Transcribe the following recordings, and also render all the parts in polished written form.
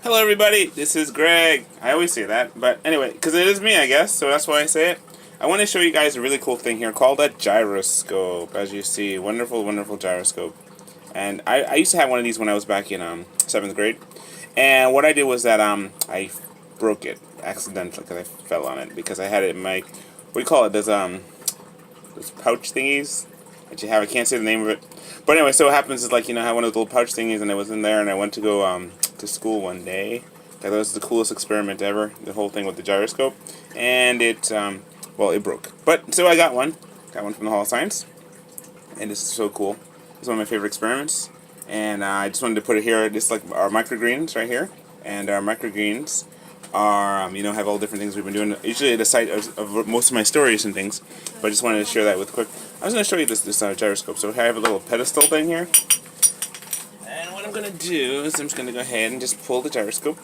Hello everybody, this is Greg. I always say that, but anyway, because it is me, I guess, so that's why I say it. I want to show you guys a really cool thing here called a gyroscope. As you see, wonderful, wonderful gyroscope. And I used to have one of these when I was back in 7th grade. And what I did was that I broke it accidentally because I fell on it because I had it in my, what do you call it, those pouch thingies that you have. I can't say the name of it. But anyway, so what happens is, like, I had one of those little pouch thingies and I was in there and I went to go to school one day. That was the coolest experiment ever, the whole thing with the gyroscope. And it, well, it broke. But, so I got one. Got one from the Hall of Science. And this is so cool. It's one of my favorite experiments. And I just wanted to put it here, just like our microgreens right here. And our microgreens are, have all different things we've been doing. Usually at the site of most of my stories and things. But I just wanted to share that with quick. I was going to show you this gyroscope. So I have a little pedestal thing here. And what I'm going to do is I'm just going to go ahead and just pull the gyroscope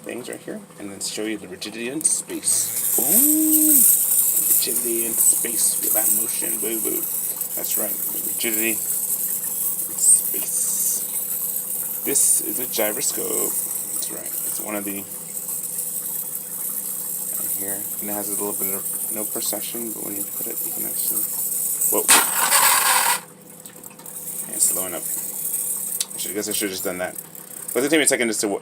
things right here. And then show you the rigidity in space. Boom! Rigidity in space. Feel that motion. Boo boo. That's right. Rigidity in space. This is a gyroscope. That's right. It's one of the here, and it has a little bit of no precession, but when you put it, you can actually. Whoa! And it's slowing up. I guess I should have just done that. But it'll take me a second just to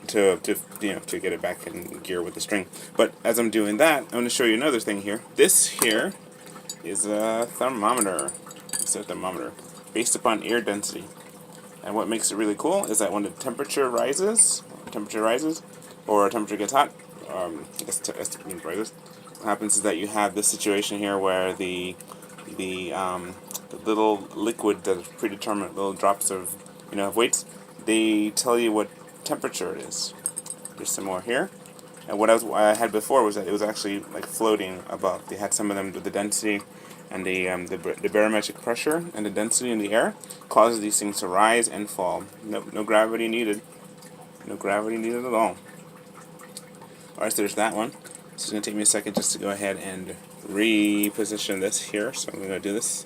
get it back in gear with the string. But as I'm doing that, I'm going to show you another thing here. This here is a thermometer. It's a thermometer based upon air density. And what makes it really cool is that when the temperature rises, or a temperature gets hot, I guess it means rises. What happens is that you have this situation here where the little liquid that is predetermined, little drops of of weights, they tell you what temperature it is. There's some more here. And what I had before was that it was actually like floating above. They had some of them with the density and the barometric pressure and the density in the air causes these things to rise and fall. No gravity needed. No gravity needed at all. Alright, so there's that one. So it's going to take me a second just to go ahead and reposition this here. So I'm going to do this.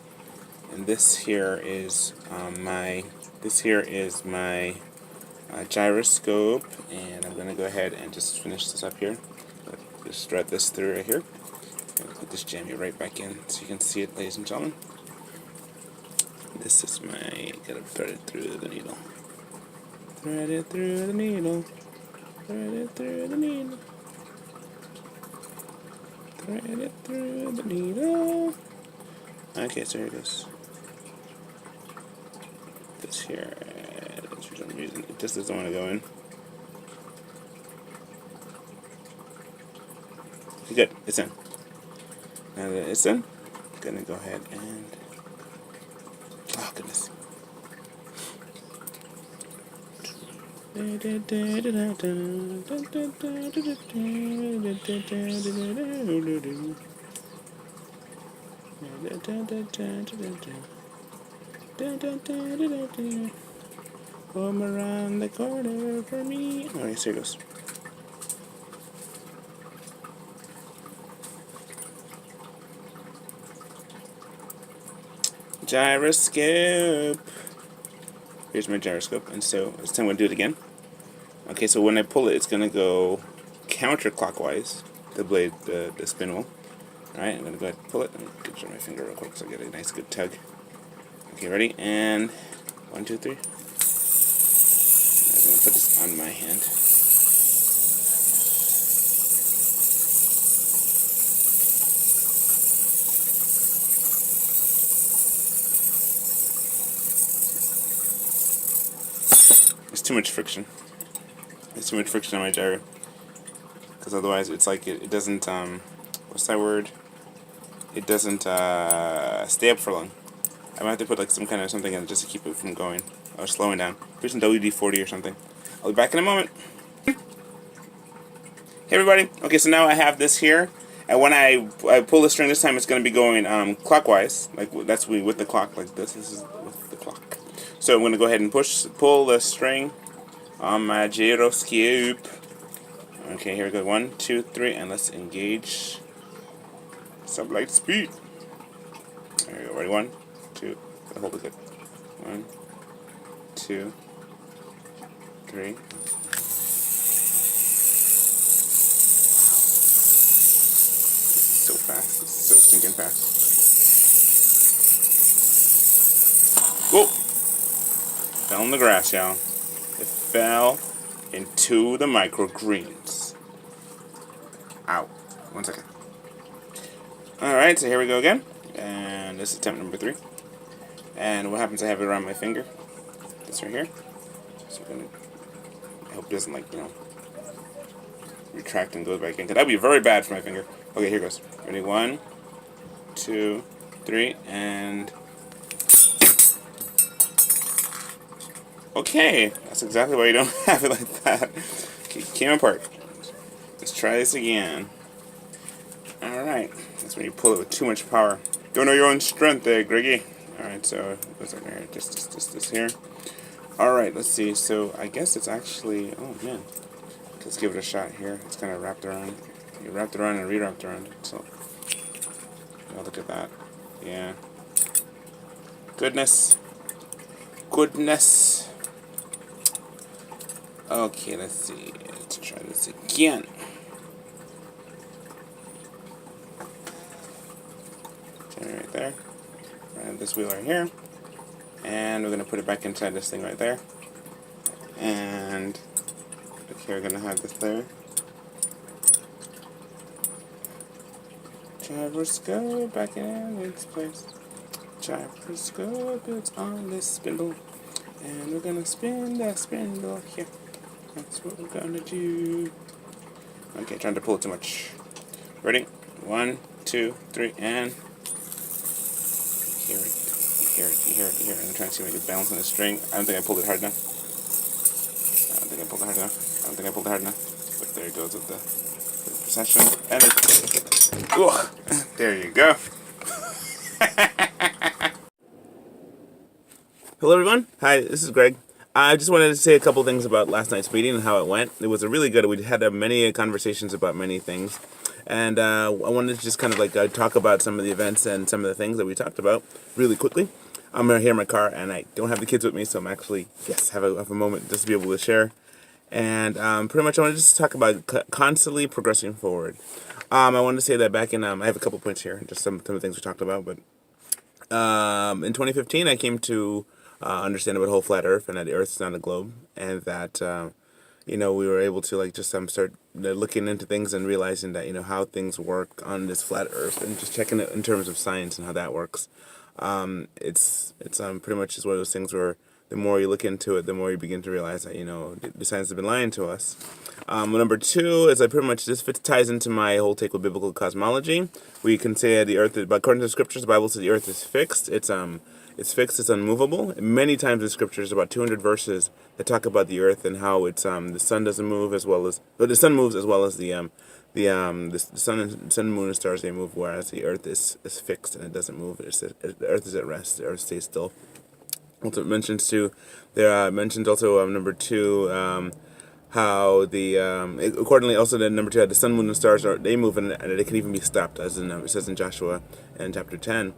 And this here is my gyroscope, and I'm going to go ahead and just finish this up here. Just thread this through right here. Put this jammy right back in so you can see it, ladies and gentlemen. This is gotta thread it through the needle. Thread it through the needle. Thread it through the needle. Thread it through the needle. Okay, so here it goes. This here, for some reason, it just doesn't want to go in. Okay, good, it's in. Now that it's in, I'm gonna go ahead and, oh goodness. Come around the corner for me. Alright, so here it goes. Gyroscope. Here's my gyroscope, and so this time I'm going to do it again. Okay, so when I pull it, it's going to go counterclockwise, the blade, the spin wheel. Alright, I'm going to go ahead and pull it. I'm going to show my finger real quick so I get a nice good tug. Okay, ready? And 1, 2, 3. I'm going to put this on my hand. There's too much friction. There's too much friction on my gyro. Because otherwise it's like it doesn't, what's that word? It doesn't stay up for long. I might have to put like some kind of something in it just to keep it from going or slowing down. Put some WD-40 or something. I'll be back in a moment. Hey everybody. Okay, so now I have this here. And when I pull the string this time, it's going to be going clockwise. Like that's with the clock like this. This is with the clock. So I'm going to go ahead and pull the string on my gyroscope. Okay, here we go. 1, 2, 3, and let's engage sublight speed. There we go. Ready? 1, 2. Hold it good. 1, 2, 3. fast. It's so stinking fast. Whoa! Fell in the grass, y'all. It fell into the microgreens. Ow. 1 second. Alright, so here we go again. And this is attempt number 3. And what happens, I have it around my finger. This right here. So we're gonna, I hope it doesn't, like, retract and goes back in. Because that would be very bad for my finger. Okay, here goes. Ready? 1, 2, 3, and... Okay, that's exactly why you don't have it like that. Okay, it came apart. Let's try this again. Alright, that's when you pull it with too much power. Don't know your own strength there, Greggy. Alright, so what's up here? Just this here. Alright, let's see. So I guess it's actually, oh man. Let's give it a shot here. It's kind of wrapped around. You wrapped around and re-wrapped around. So, oh, look at that. Yeah. Goodness. Goodness. Okay, let's see. Let's try this again. Right there. And this wheel right here. And we're going to put it back inside this thing right there. And okay, we're going to have this there. Gyroscope back in its place. Gyroscope is on this spindle. And we're going to spin that spindle here. That's what we're going to do. Okay, trying to pull it too much. Ready? 1, 2, 3, and... You hear it. I'm trying to see if I can balance on the string. I don't think I pulled it hard enough. But there it goes with the procession. And it... Ooh, there you go. Hello everyone. Hi, this is Greg. I just wanted to say a couple things about last night's meeting and how it went. It was a really good. We had many conversations about many things. And I wanted to just kind of like talk about some of the events and some of the things that we talked about really quickly. I'm here in my car, and I don't have the kids with me, so I'm actually, have a moment just to be able to share. And pretty much I want to just talk about constantly progressing forward. I wanted to say that back in, I have a couple points here, just some of the things we talked about. But in 2015, I came to understand about the whole flat Earth and that the Earth is not a globe, and that we were able to like just start looking into things and realizing that how things work on this flat Earth, and just checking it in terms of science and how that works. It's pretty much just one of those things where the more you look into it, the more you begin to realize that the science has been lying to us. Number 2 is this ties into my whole take with biblical cosmology. We can say that the Earth, according to the scriptures, the Bible says the Earth is fixed. It's fixed. It's unmovable. Many times in scriptures, about 200 verses that talk about the Earth and how it's the sun doesn't move as well as, but the sun moves as well as the sun, moon, and stars, they move, whereas the Earth is fixed and it doesn't move. The Earth is at rest. The Earth stays still. Also, it mentions also number 2. How accordingly also the number 2, how the sun, moon, and stars they move and they can even be stopped, as it says in Joshua in chapter 10.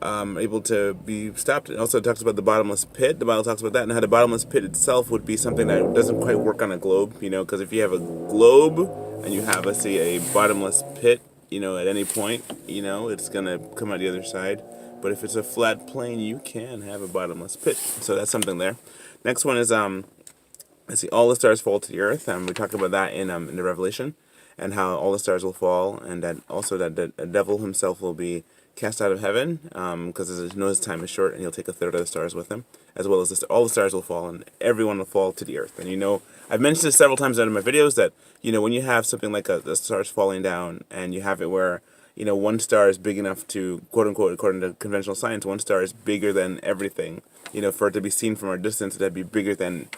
Able to be stopped. It also talks about the bottomless pit. The Bible talks about that, and how the bottomless pit itself would be something that doesn't quite work on a globe, because if you have a globe and you have, let's say, a bottomless pit, at any point, it's gonna come out the other side. But if it's a flat plane, you can have a bottomless pit. So that's something there. Next one is let's see, all the stars fall to the earth. We talked about that in the Revelation, and how all the stars will fall, and that also that the devil himself will be cast out of heaven, because his time is short, and he'll take a third of the stars with him, as well as all the stars will fall, and everyone will fall to the earth. And I've mentioned this several times in my videos that when you have something like the stars falling down, and you have it where one star is big enough to, quote unquote, according to conventional science, one star is bigger than everything. For it to be seen from our distance, that'd be bigger than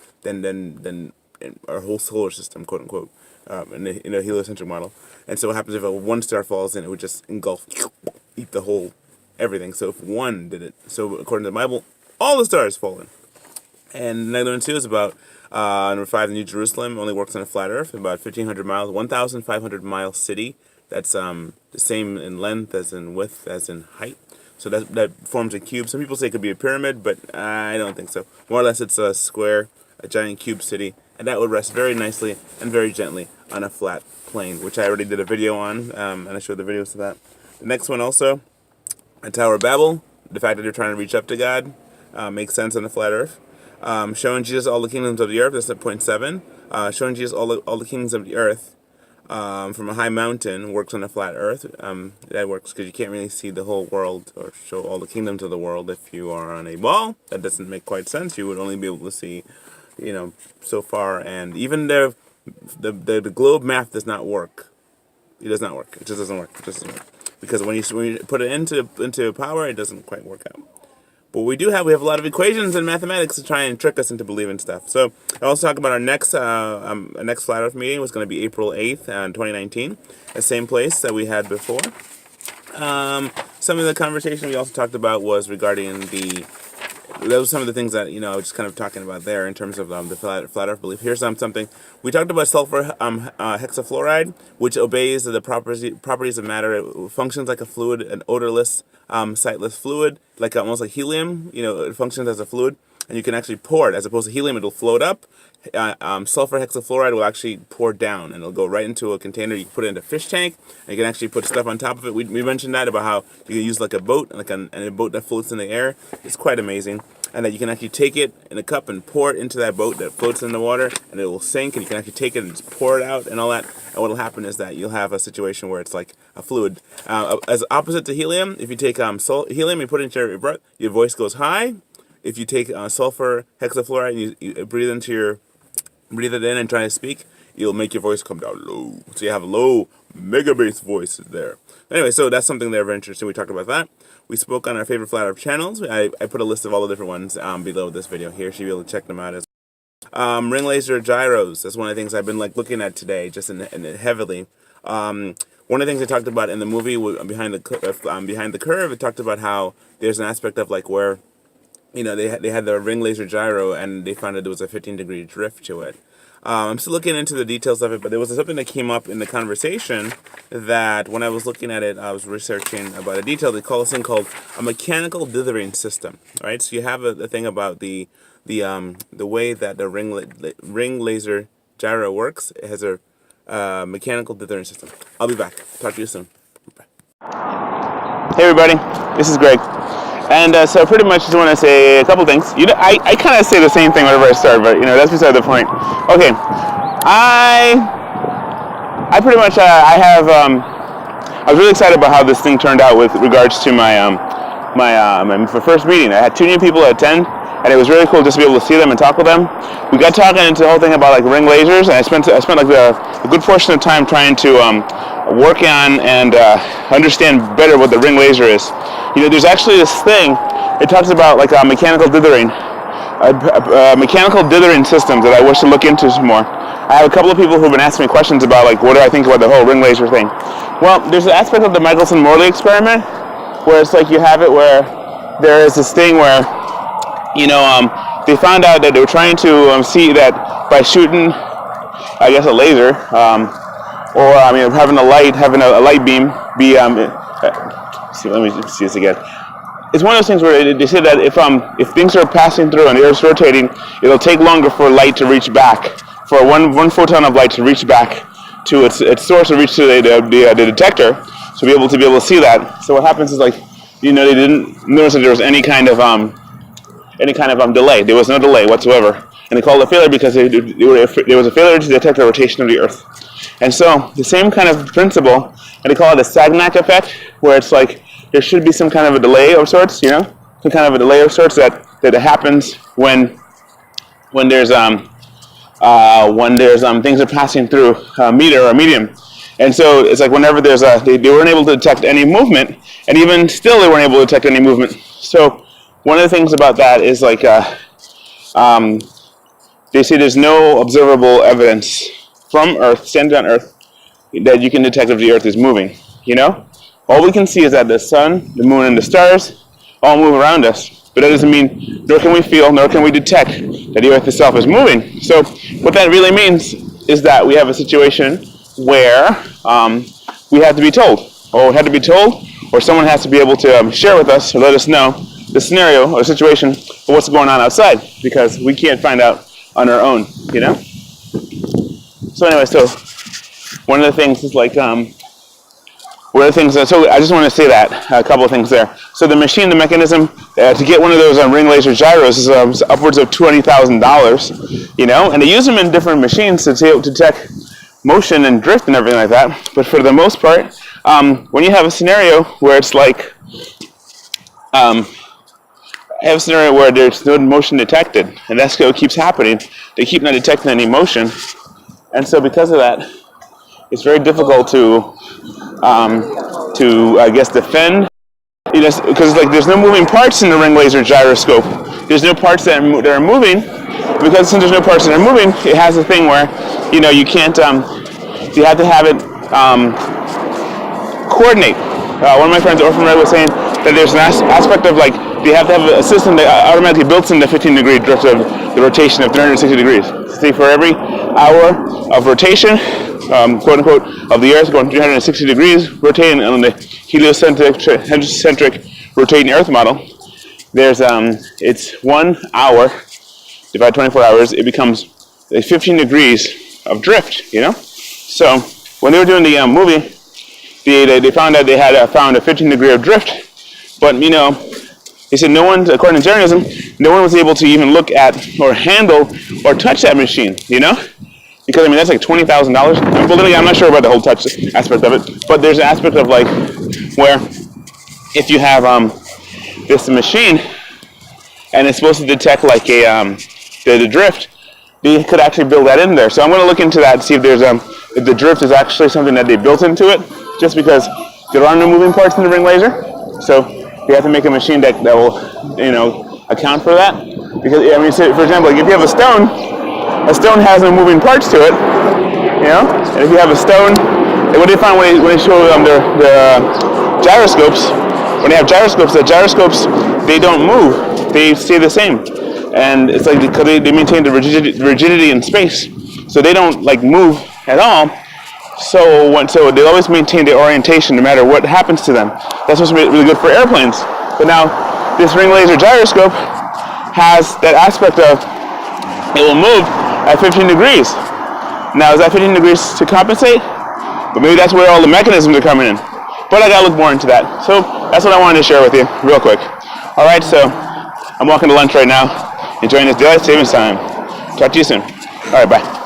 our whole solar system, quote unquote, in a heliocentric model. And so what happens if one star falls in, it would just engulf, eat the whole everything. So if one did it, so according to the Bible, all the stars fallen. And another one too is about number 5, the New Jerusalem only works on a flat Earth, about 1,500 miles, 1,500 mile city. That's the same in length as in width as in height. So that forms a cube. Some people say it could be a pyramid, but I don't think so. More or less, it's a square, a giant cube city, and that would rest very nicely and very gently on a flat plane, which I already did a video on, and I showed the videos of that. The next one also, a Tower of Babel, the fact that you're trying to reach up to God, makes sense on the flat earth. Showing Jesus all the kingdoms of the earth, that's at point 7. Showing Jesus all the kingdoms of the earth from a high mountain works on a flat earth. That works because you can't really see the whole world or show all the kingdoms of the world if you are on a ball. That doesn't make quite sense. You would only be able to see, so far. And even the globe math does not work. It does not work. It just doesn't work. It just doesn't work. Because when you put it into power, it doesn't quite work out. But we have a lot of equations and mathematics to try and trick us into believing stuff. So I'll also talk about our next Flat Earth meeting was going to be April 8th, 2019, the same place that we had before. Some of the conversation we also talked about was regarding those some of the things that I was just kind of talking about there in terms of the flat Earth belief. Here's something we talked about: sulfur hexafluoride, which obeys the properties of matter. It functions like a fluid, an odorless, sightless fluid, like almost like helium. It functions as a fluid, and you can actually pour it as opposed to helium. It'll float up. Sulfur hexafluoride will actually pour down, and it'll go right into a container. You can put it in a fish tank, and you can actually put stuff on top of it. We mentioned that about how you can use like a boat, and a boat that floats in the air. It's quite amazing, and that you can actually take it in a cup and pour it into that boat that floats in the water, and it will sink, and you can actually take it and just pour it out and all that. And what will happen is that you'll have a situation where it's like a fluid. As opposite to helium, if you take helium and put it into your breath, your voice goes high. If you take sulfur hexafluoride and you breathe it in and try to speak, you'll make your voice come down low. So you have low mega bass voices there. Anyway, so that's something that very interesting. We talked about that. We spoke on our favorite Flat Earth channels. I put a list of all the different ones below this video here, so you'll be able to check them out as well. Ring laser gyros. That's one of the things I've been looking at today, just in heavily. One of the things I talked about in the movie behind the curve, it talked about how there's an aspect of like where they had the ring laser gyro, and they found that there was a 15-degree drift to it. I'm still looking into the details of it, but there was something that came up in the conversation that when I was looking at it, I was researching about a detail. They call this thing called a mechanical dithering system, right? So you have a thing about the way that the ring laser gyro works. It has a mechanical dithering system. I'll be back. Talk to you soon. Bye. Hey everybody, this is Greg. And so pretty much just want to say a couple things. I kind of say the same thing whenever I start, but that's beside the point. Okay, I pretty much I was really excited about how this thing turned out with regards to my first meeting. I had 2 new people attend, and it was really cool just to be able to see them and talk with them. We got talking into the whole thing about like ring lasers, and I spent like a good portion of time trying to work on and understand better what the ring laser is. There's actually this thing. It talks about like mechanical dithering, mechanical dithering systems that I wish to look into some more. I have a couple of people who've been asking me questions about like what do I think about the whole ring laser thing. Well, there's an aspect of the Michelson-Morley experiment where it's like you have it where there is this thing where they found out that they were trying to see that by shooting, I guess, a laser, or having a light beam be. Let me see this again. It's one of those things where they say that if things are passing through and the Earth's rotating, it'll take longer for light to reach back, for one photon of light to reach back to its source, or reach to the detector, to be able to see that. So what happens is like, they didn't notice that there was any kind of delay. There was no delay whatsoever, and they called it a failure because there was a failure to detect the rotation of the Earth. And so the same kind of principle, and they call it the Sagnac effect, where it's like there should be some kind of a delay of sorts, some kind of a delay of sorts that happens when there's things are passing through a meter or medium. And so it's like whenever there's they weren't able to detect any movement, and even still they weren't able to detect any movement. So one of the things about that is like they say there's no observable evidence from Earth, standing on Earth, that you can detect if the Earth is moving. All we can see is that the sun, the moon, and the stars all move around us. But that doesn't mean, nor can we feel, nor can we detect that the Earth itself is moving. So what that really means is that we have a situation where we have to be told, or someone has to be able to share with us or let us know the scenario or situation of what's going on outside, because we can't find out on our own, So anyway, so one of the things is like What are the things? So I just want to say that a couple of things there. So the machine, the mechanism to get one of those ring laser gyros is upwards of $20,000. You know, and they use them in different machines to detect motion and drift and everything like that. But for the most part, when you have a scenario where it's like, I have a scenario where there's no motion detected, and that's what keeps happening. They keep not detecting any motion, and so because of that, it's very difficult to I guess, defend. You know, because like there's no moving parts in the ring laser gyroscope. There's no parts that are moving, because since there's no parts that are moving, it has a thing where, you know, you can't. You have to have it coordinate. One of my friends, Orphan Red, was saying that there's an aspect of like you have to have a system that automatically builds in the 15-degree drift of the rotation of 360 degrees. See, for every hour of rotation, quote unquote, of the Earth going 360 degrees, rotating on the heliocentric rotating Earth model, there's it's 1 hour divided 24 hours. It becomes 15 degrees of drift. You know, so when they were doing the movie, they found out they had found a 15 degree of drift, but you know, they said no one, according to journalism, no one was able to even look at or handle or touch that machine. You know. Because I mean that's like $20,000. I'm not sure about the whole touch aspect of it, but there's an aspect of like where if you have this machine and it's supposed to detect like a the drift, they could actually build that in there. So I'm going to look into that and see if there's if the drift is actually something that they built into it, just because there are no moving parts in the ring laser. So you have to make a machine that will, you know, account for that. Because I mean, say, for example, like if you have a stone has no moving parts to it, you know. And if you have a stone, what they find when they show the gyroscopes, when they have gyroscopes, the gyroscopes, they don't move; they stay the same. And it's like because they maintain the rigidity in space, so they don't like move at all. So they always maintain their orientation no matter what happens to them. That's supposed to be really good for airplanes. But now this ring laser gyroscope has that aspect of it will move at 15 degrees. Now, is that 15 degrees to compensate? But maybe that's where all the mechanisms are coming in. But I gotta look more into that. So that's what I wanted to share with you, real quick. All right, so I'm walking to lunch right now, enjoying this daylight savings time. Talk to you soon. All right, bye.